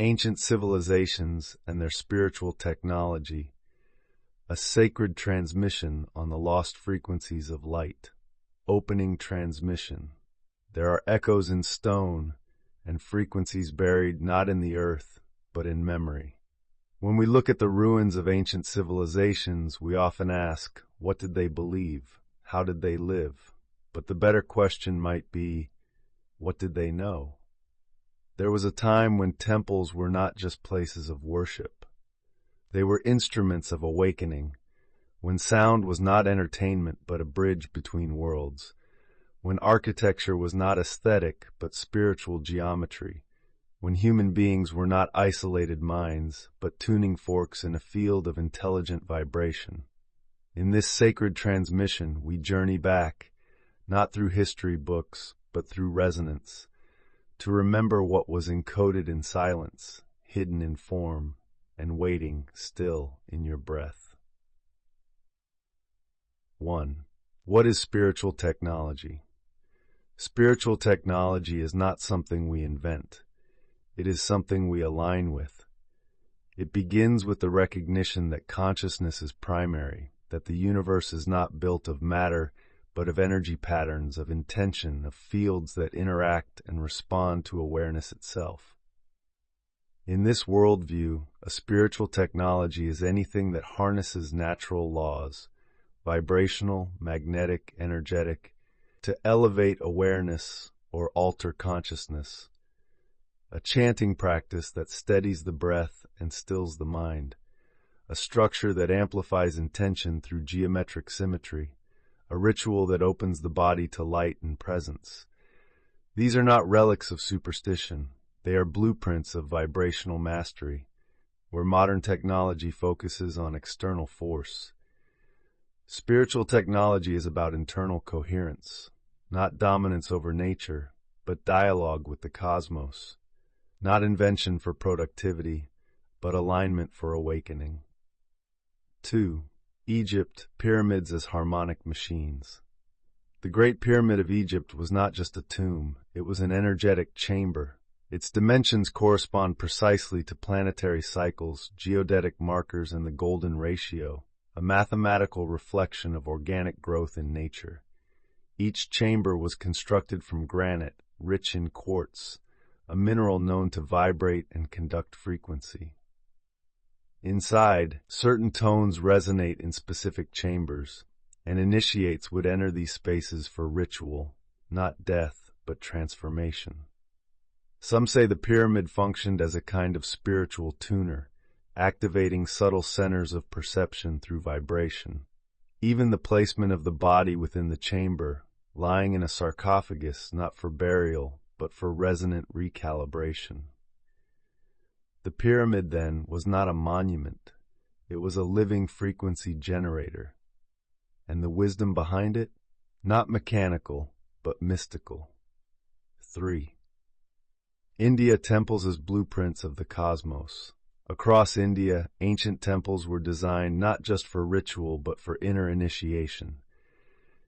Ancient civilizations and their spiritual technology, a sacred transmission on the lost frequencies of light. Opening transmission. There are echoes in stone and frequencies buried not in the earth, but in memory. When we look at the ruins of ancient civilizations, we often ask, what did they believe? How did they live? But the better question might be, what did they know? There was a time when temples were not just places of worship. They were instruments of awakening, when sound was not entertainment but a bridge between worlds, when architecture was not aesthetic but spiritual geometry, when human beings were not isolated minds but tuning forks in a field of intelligent vibration. In this sacred transmission, we journey back, not through history books, but through resonance, to remember what was encoded in silence, hidden in form, and waiting still in your breath. 1. What is spiritual technology? Spiritual technology is not something we invent. It is something we align with. It begins with the recognition that consciousness is primary, that the universe is not built of matter, but of energy patterns, of intention, of fields that interact and respond to awareness itself. In this worldview, a spiritual technology is anything that harnesses natural laws, vibrational, magnetic, energetic, to elevate awareness or alter consciousness. A chanting practice that steadies the breath and stills the mind. A structure that amplifies intention through geometric symmetry. A ritual that opens the body to light and presence. These are not relics of superstition. They are blueprints of vibrational mastery, where modern technology focuses on external force. Spiritual technology is about internal coherence, not dominance over nature, but dialogue with the cosmos. Not invention for productivity, but alignment for awakening. 2. Egypt, pyramids as harmonic machines. The Great Pyramid of Egypt was not just a tomb, it was an energetic chamber. Its dimensions correspond precisely to planetary cycles, geodetic markers, and the golden ratio, a mathematical reflection of organic growth in nature. Each chamber was constructed from granite, rich in quartz, a mineral known to vibrate and conduct frequency. Inside, certain tones resonate in specific chambers, and initiates would enter these spaces for ritual, not death, but transformation. Some say the pyramid functioned as a kind of spiritual tuner, activating subtle centers of perception through vibration. Even the placement of the body within the chamber, lying in a sarcophagus not for burial, but for resonant recalibration. The pyramid, then, was not a monument. It was a living frequency generator. And the wisdom behind it? Not mechanical, but mystical. 3. India, temples as blueprints of the cosmos. Across India, ancient temples were designed not just for ritual, but for inner initiation.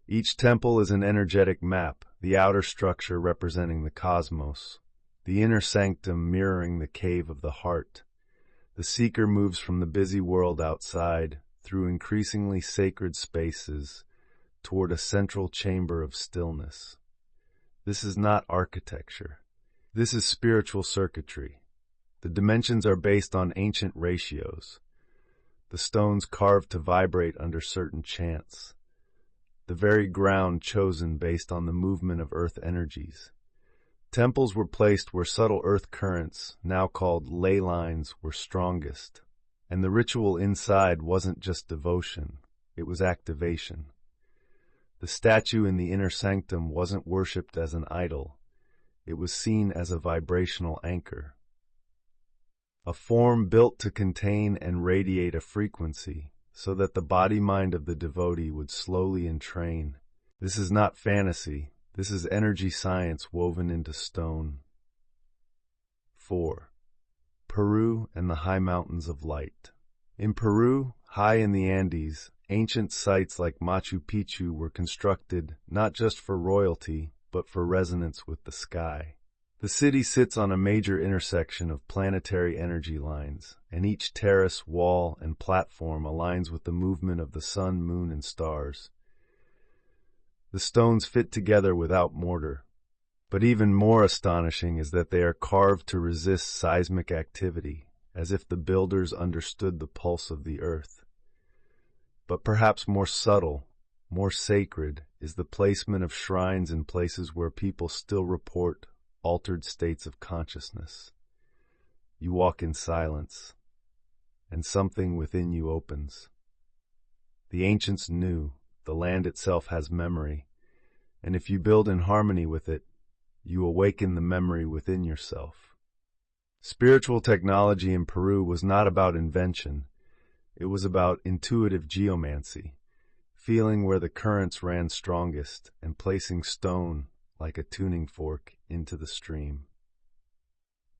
Each temple is an energetic map, the outer structure representing the cosmos, the inner sanctum mirroring the cave of the heart. The seeker moves from the busy world outside, through increasingly sacred spaces, toward a central chamber of stillness. This is not architecture. This is spiritual circuitry. The dimensions are based on ancient ratios, the stones carved to vibrate under certain chants, the very ground chosen based on the movement of earth energies. Temples were placed where subtle earth currents, now called ley lines, were strongest, and the ritual inside wasn't just devotion, it was activation. The statue in the inner sanctum wasn't worshipped as an idol. It was seen as a vibrational anchor, a form built to contain and radiate a frequency so that the body-mind of the devotee would slowly entrain. This is not fantasy. This is energy science woven into stone. 4. Peru and the high mountains of light. In Peru, high in the Andes, ancient sites like Machu Picchu were constructed not just for royalty, but for resonance with the sky. The city sits on a major intersection of planetary energy lines, and each terrace, wall, and platform aligns with the movement of the sun, moon, and stars. The stones fit together without mortar, but even more astonishing is that they are carved to resist seismic activity, as if the builders understood the pulse of the earth. But perhaps more subtle, more sacred, is the placement of shrines in places where people still report altered states of consciousness. You walk in silence, and something within you opens. The ancients knew the land itself has memory, and if you build in harmony with it, you awaken the memory within yourself. Spiritual technology in Peru was not about invention. It was about intuitive geomancy, feeling where the currents ran strongest and placing stone, like a tuning fork, into the stream.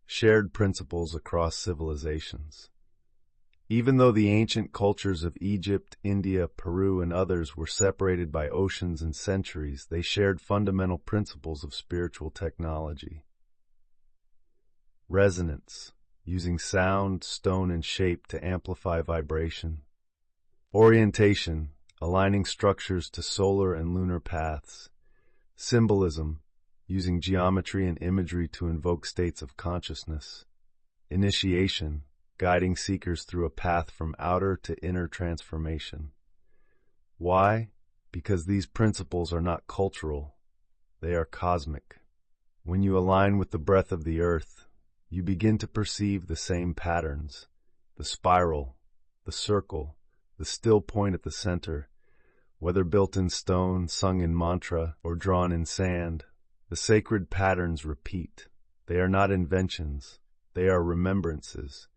Shared principles across civilizations. Even though the ancient cultures of Egypt, India, Peru, and others were separated by oceans and centuries, they shared fundamental principles of spiritual technology. Resonance, using sound, stone, and shape to amplify vibration. Orientation, aligning structures to solar and lunar paths. Symbolism, using geometry and imagery to invoke states of consciousness. Initiation, guiding seekers through a path from outer to inner transformation. Why? Because these principles are not cultural, they are cosmic. When you align with the breath of the earth, you begin to perceive the same patterns, the spiral, the circle, the still point at the center. Whether built in stone, sung in mantra, or drawn in sand, the sacred patterns repeat. They are not inventions, they are remembrances.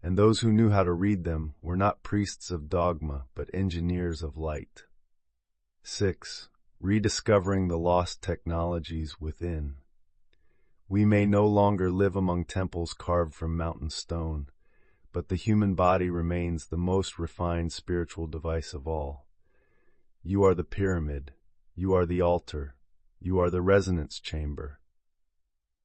And those who knew how to read them were not priests of dogma, but engineers of light. 6. Rediscovering the lost technologies within. We may no longer live among temples carved from mountain stone, but the human body remains the most refined spiritual device of all. You are the pyramid, you are the altar, you are the resonance chamber.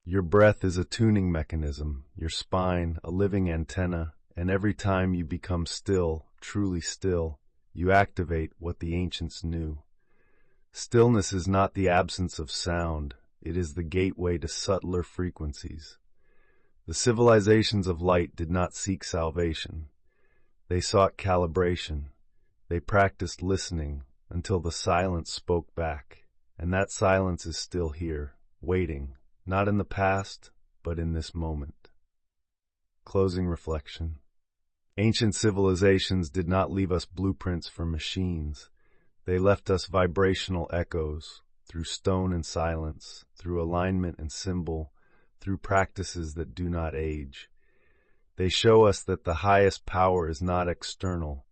Your breath is a tuning mechanism, your spine a living antenna, and every time you become still, truly still, you activate what the ancients knew. Stillness is not the absence of sound, it is the gateway to subtler frequencies. The civilizations of light did not seek salvation. They sought calibration. They practiced listening until the silence spoke back, and that silence is still here, waiting, not in the past, but in this moment. Closing reflection. Ancient civilizations did not leave us blueprints for machines. They left us vibrational echoes, through stone and silence, through alignment and symbol, through practices that do not age. They show us that the highest power is not external.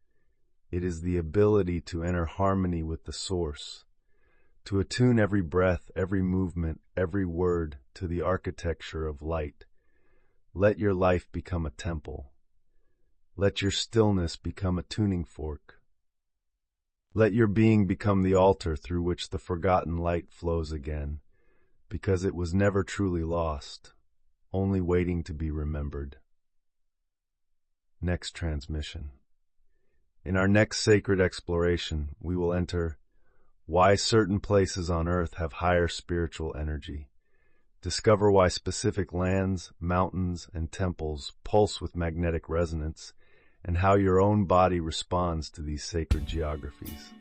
It is the ability to enter harmony with the source, to attune every breath, every movement, every word to the architecture of light. Let your life become a temple. Let your stillness become a tuning fork. Let your being become the altar through which the forgotten light flows again, because it was never truly lost, only waiting to be remembered. Next transmission. In our next sacred exploration, we will enter why certain places on Earth have higher spiritual energy. Discover why specific lands, mountains, and temples pulse with magnetic resonance, and how your own body responds to these sacred geographies.